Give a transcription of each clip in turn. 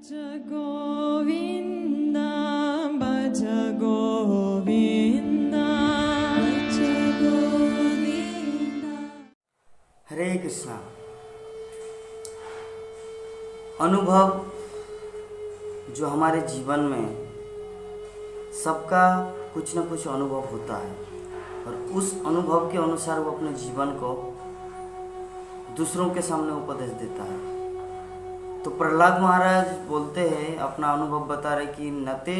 भज गोविंद भज गोविंद भज गोविंद। हरे कृष्णा। अनुभव जो हमारे जीवन में सबका कुछ न कुछ अनुभव होता है और उस अनुभव के अनुसार वो अपने जीवन को दूसरों के सामने उपदेश देता है। तो प्रहलाद महाराज बोलते हैं, अपना अनुभव बता रहे कि नते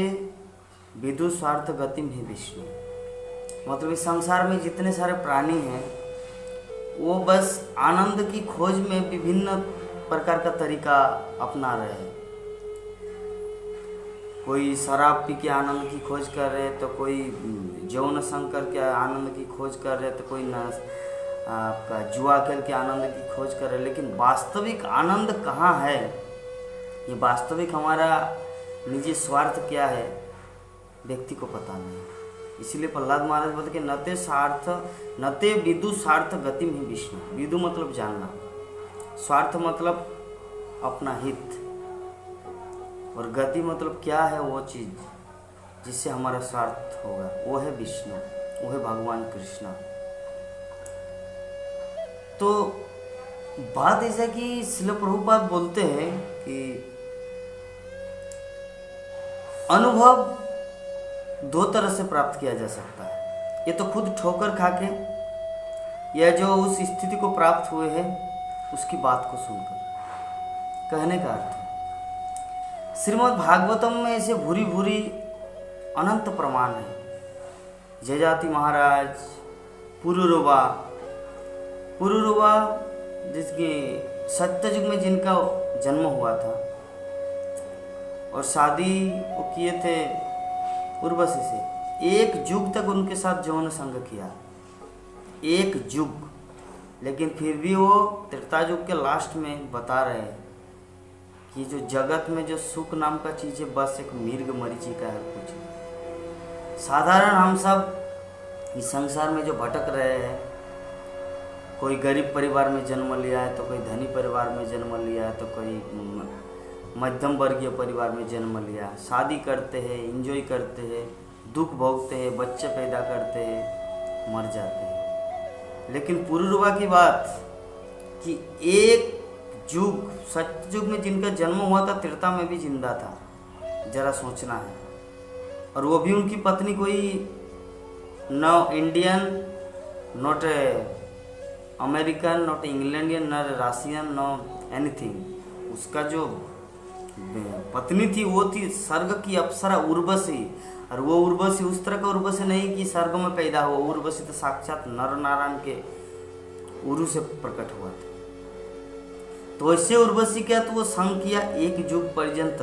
विदु स्वार्थ गतिम ही विष्णु। मतलब इस संसार में जितने सारे प्राणी हैं वो बस आनंद की खोज में विभिन्न प्रकार का तरीका अपना रहे हैं। कोई शराब पी के आनंद की खोज कर रहे हैं, तो कोई यौन संकर के आनंद की खोज कर रहे हैं, तो कोई आपका जुआ खेल के आनंद की खोज कर रहे हैं। लेकिन वास्तविक आनंद कहाँ है, ये वास्तविक हमारा निजी स्वार्थ क्या है, व्यक्ति को पता नहीं। इसीलिए प्रहलाद महाराज बोलते कि नते विदु स्वार्थ गतिम ही विष्णु। विदु मतलब जानना, स्वार्थ मतलब अपना हित, और गति मतलब क्या है वो चीज़ जिससे हमारा स्वार्थ होगा, वो है विष्णु, वो है भगवान कृष्ण। तो बात ऐसा कि श्रील प्रभुपाद बोलते हैं कि अनुभव दो तरह से प्राप्त किया जा सकता है। ये तो खुद ठोकर खा के या जो उस स्थिति को प्राप्त हुए हैं उसकी बात को सुनकर। कहने का अर्थ, श्रीमद् भागवतम में ऐसे भूरी भूरी अनंत प्रमाण है। जयजाति महाराज, पुरुरवा जिसके सत्ययुग में जिनका जन्म हुआ था और शादी वो किए थे उर्वशी से, 1 युग तक उनके साथ यौन संग किया, 1 युग। लेकिन फिर भी वो त्रेता युग के लास्ट में बता रहे हैं कि जो जगत में जो सुख नाम का चीज़ है बस एक मृग मरीचिका है, कुछ। साधारण हम सब इस संसार में जो भटक रहे हैं, कोई गरीब परिवार में जन्म लिया है, तो कोई धनी परिवार में जन्म लिया है, तो कोई मध्यम वर्गीय परिवार में जन्म लिया। शादी करते हैं, एंजॉय करते हैं, दुख भोगते हैं, बच्चे पैदा करते हैं, मर जाते हैं। लेकिन पुरुरवा की बात कि 1 युग, सत्ययुग में जिनका जन्म हुआ था, त्रेता में भी जिंदा था, जरा सोचना है। और वो भी उनकी पत्नी कोई न इंडियन, नॉट अमेरिकन, नॉट इंग्लैंडियन, न रशियन, न एनीथिंग। उसका जो पत्नी थी वो थी स्वर्ग की अप्सरा उर्वशी। और वो उर्वशी उस तरह का उर्वशी नहीं कि स्वर्ग में पैदा हुआ, उर्वशी तो साक्षात नर नारायण के उरु से प्रकट हुआ था। तो ऐसे उर्वशी क्या, तो वो संग किया 1 युग पर्यंत,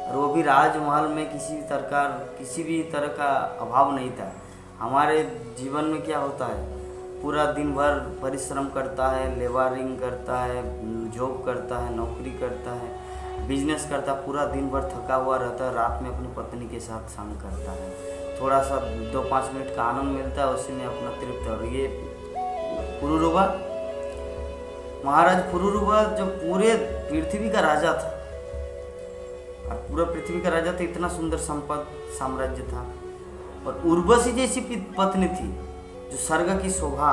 और वो भी राजमहल में किसी भी तरह का अभाव नहीं था। हमारे जीवन में क्या होता है, पूरा दिन भर परिश्रम करता है, लेबरिंग करता है, जॉब करता है, नौकरी करता है, बिजनेस करता है, पूरा दिन भर थका हुआ रहता है, रात में अपनी पत्नी के साथ संग करता है, थोड़ा सा 2-5 मिनट का आनंद मिलता है, उसी में अपना तृप्त। और ये पुरुरवा महाराज, पुरुरवा जो पूरे पृथ्वी का राजा था, और पूरा पृथ्वी का राजा था, इतना सुंदर संपन्न साम्राज्य था। और उर्वशी जैसी पत्नी थी जो स्वर्ग की शोभा,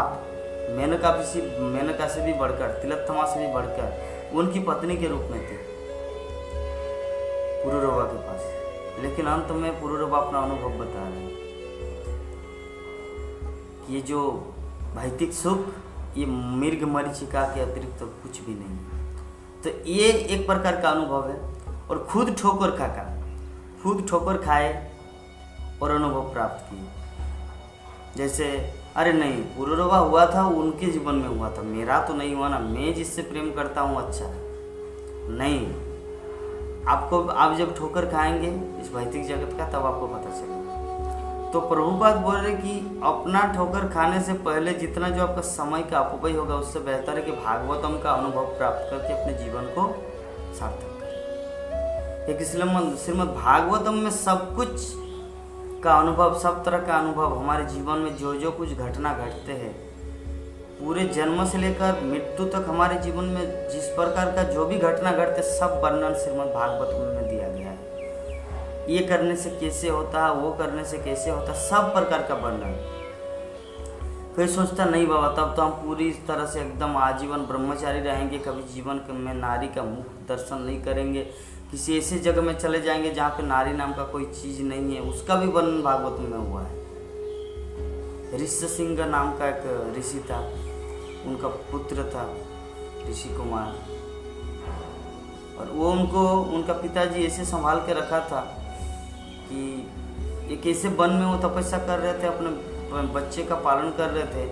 मेनका से भी बढ़कर, तिलोत्तमा से भी बढ़कर उनकी पत्नी के रूप में थी पुरुरवा के पास। लेकिन अंत में पुरुरवा अपना अनुभव बता रहे हैं कि ये जो भौतिक सुख, ये मृग मरीचिका के अतिरिक्त तो कुछ भी नहीं है। तो ये एक प्रकार का अनुभव है। और खुद ठोकर खाए और अनुभव प्राप्त किए। जैसे अरे नहीं, पुरुरवा हुआ था, उनके जीवन में हुआ था, मेरा तो नहीं हुआ ना, मैं जिससे प्रेम करता हूँ अच्छा है। नहीं, आप जब ठोकर खाएंगे इस भौतिक जगत का, तब आपको पता चलेगा। तो प्रभुपाद बोल रहे कि अपना ठोकर खाने से पहले जितना जो आपका समय का अपव्यय होगा, उससे बेहतर है कि भागवतम का अनुभव प्राप्त करके अपने जीवन को सार्थक करें। एक श्रीमद् भागवतम में सब कुछ का अनुभव, सब तरह का अनुभव, हमारे जीवन में जो जो कुछ घटना घटते हैं पूरे जन्म से लेकर मृत्यु तक हमारे जीवन में जिस प्रकार का जो भी घटना घटते सब वर्णन श्रीमद् भागवत में दिया गया है। ये करने से कैसे होता है, वो करने से कैसे होता, सब प्रकार का वर्णन। कोई सोचता नहीं बाबा तब तो हम पूरी तरह से एकदम आजीवन ब्रह्मचारी रहेंगे, कभी जीवन में नारी का मुख दर्शन नहीं करेंगे, किसी ऐसे जगह में चले जाएंगे जहाँ पे नारी नाम का कोई चीज़ नहीं है, उसका भी वर्णन भागवत में हुआ है। ऋषि सिंह नाम का एक ऋषि था, उनका पुत्र था ऋषि कुमार, और वो उनका पिताजी ऐसे संभाल के रखा था कि एक ऐसे वन में वो तपस्या कर रहे थे, अपने बच्चे का पालन कर रहे थे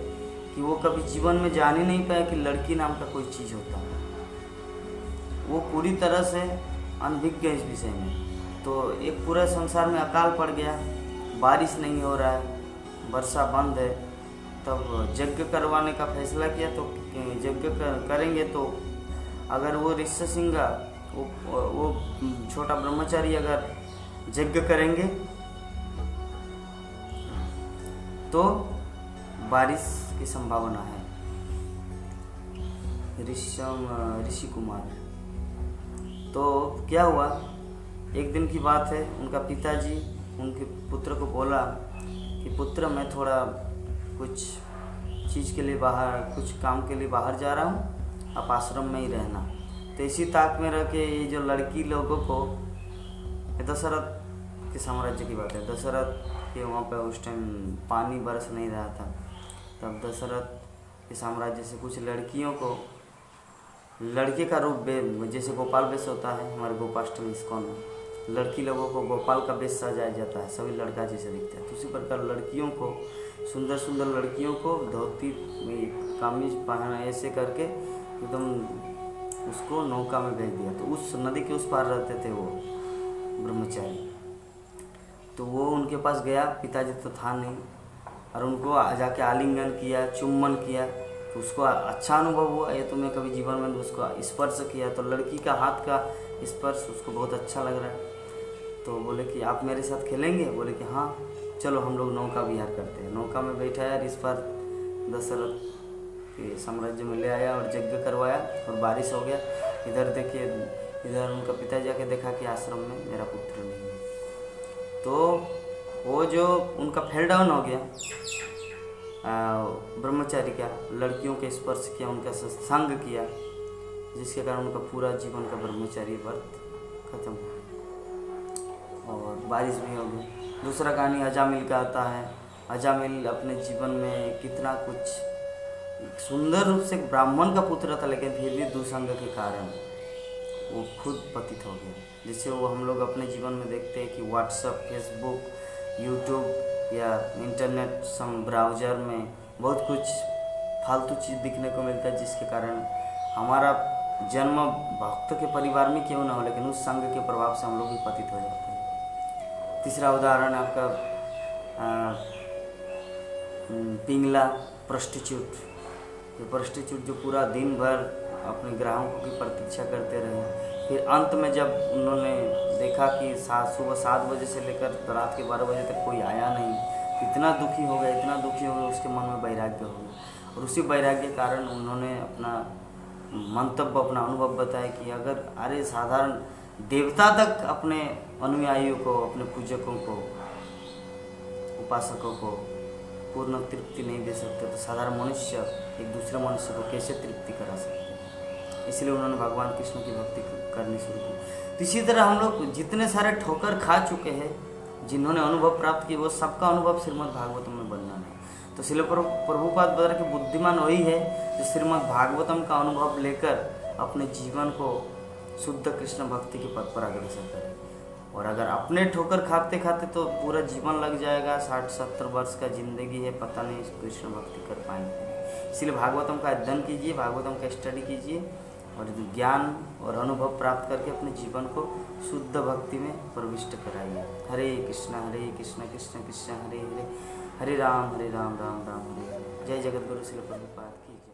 कि वो कभी जीवन में जान ही नहीं पाए कि लड़की नाम का कोई चीज़ होता है। वो पूरी तरह से अनभिज्ञ इस विषय में। तो एक पूरा संसार में अकाल पड़ गया, बारिश नहीं हो रहा है, वर्षा बंद है। तब यज्ञ करवाने का फैसला किया। तो यज्ञ करेंगे तो अगर वो ऋषि सिंह वो छोटा ब्रह्मचारी अगर यज्ञ करेंगे तो बारिश की संभावना है। ऋषि कुमार तो क्या हुआ, एक दिन की बात है, उनका पिताजी उनके पुत्र को बोला कि पुत्र मैं थोड़ा कुछ चीज़ के लिए बाहर, कुछ काम के लिए बाहर जा रहा हूँ, आप आश्रम में ही रहना। तो इसी ताक में रह के ये जो लड़की लोगों को, दशरथ के साम्राज्य की बात है, दशरथ के वहाँ पे उस टाइम पानी बरस नहीं रहा था, तब दशरथ के साम्राज्य से कुछ लड़कियों को लड़के का रूप जैसे गोपाल वेश होता है हमारे गोपाष्टमी इस्कॉन में, लड़की लोगों को गोपाल का वेश सजाया जाता है, सभी लड़का जैसे दिखता है। तो उसी प्रकार लड़कियों को, सुंदर सुंदर लड़कियों को धोती कामीज पहना ऐसे करके एकदम उसको नौका में भेज दिया। तो उस नदी के उस पार रहते थे वो ब्रह्मचारी। तो वो उनके पास गया, पिताजी तो था नहीं, और उनको जाके आलिंगन किया, चुम्बन किया। तो उसको अच्छा अनुभव हुआ, ये तो मैं कभी जीवन में उसको स्पर्श किया तो लड़की का हाथ का स्पर्श उसको बहुत अच्छा लग रहा है। तो बोले कि आप मेरे साथ खेलेंगे? बोले कि हाँ चलो हम लोग नौका विहार करते हैं। नौका में बैठाया और इस पर दशरथ के साम्राज्य में ले आया और यज्ञ करवाया और बारिश हो गया। इधर देखिए, इधर उनका पिताजी जाके देखा कि आश्रम में मेरा पुत्र नहीं है। तो वो जो उनका फेल डाउन हो गया ब्रह्मचारी का, लड़कियों के स्पर्श किया, उनका संग किया, जिसके कारण उनका पूरा जीवन का ब्रह्मचारी व्रत खत्म हुआ और बारिश भी हो गई। दूसरा कहानी अजामिल का आता है। अजामिल अपने जीवन में कितना कुछ सुंदर रूप से ब्राह्मण का पुत्र था, लेकिन फिर भी दुसंग के कारण वो खुद पतित हो गया। जिससे वो हम लोग अपने जीवन में देखते हैं कि व्हाट्सएप, फेसबुक, यूट्यूब या इंटरनेट सम ब्राउज़र में बहुत कुछ फालतू चीज़ दिखने को मिलता है, जिसके कारण हमारा जन्म भक्त के परिवार में क्यों ना हो, लेकिन उस संग के प्रभाव से हम लोग भी पतित हो जाते हैं। तीसरा उदाहरण आपका पिंगला प्रोस्टिट्यूट। ये प्रोस्टिट्यूट जो पूरा दिन भर अपने ग्राहकों की प्रतीक्षा करते रहे, फिर अंत में जब उन्होंने देखा कि सुबह 7 बजे से लेकर रात के 12 बजे तक कोई आया नहीं, इतना दुखी हो गया, इतना दुखी हो गया, उसके मन में वैराग्य हो गया। और उसी वैराग्य के कारण उन्होंने अपना मंतव्य, अपना अनुभव बताया कि अगर अरे साधारण देवता तक अपने अनुयायियों को, अपने पूजकों को, उपासकों को पूर्ण तृप्ति नहीं दे सकते, तो साधारण मनुष्य एक दूसरे मनुष्य को कैसे तृप्ति करा सकते हैं। इसलिए उन्होंने भगवान कृष्ण की भक्ति करनी शुरू की। तो इसी तरह हम लोग जितने सारे ठोकर खा चुके हैं, जिन्होंने अनुभव प्राप्त किए, वो सबका अनुभव श्रीमद् भागवतम में वर्णन है। तो श्रील प्रभुपाद बता रहे कि बुद्धिमान वही है जो श्रीमद् भागवतम का अनुभव लेकर अपने जीवन को शुद्ध कृष्ण भक्ति के पद पर अग्रसर करे। और अगर अपने ठोकर खाते खाते तो पूरा जीवन लग जाएगा, 60-70 वर्ष का जिंदगी है, पता नहीं कृष्ण भक्ति कर पाएंगे। इसलिए भागवतम का अध्ययन कीजिए, भागवतम का स्टडी कीजिए और ज्ञान और अनुभव प्राप्त करके अपने जीवन को शुद्ध भक्ति में प्रविष्ट कराइए। हरे कृष्ण कृष्ण कृष्ण हरे हरे, हरे राम राम राम हरे हरे। जय जगत गुरु श्रील प्रभुपाद की।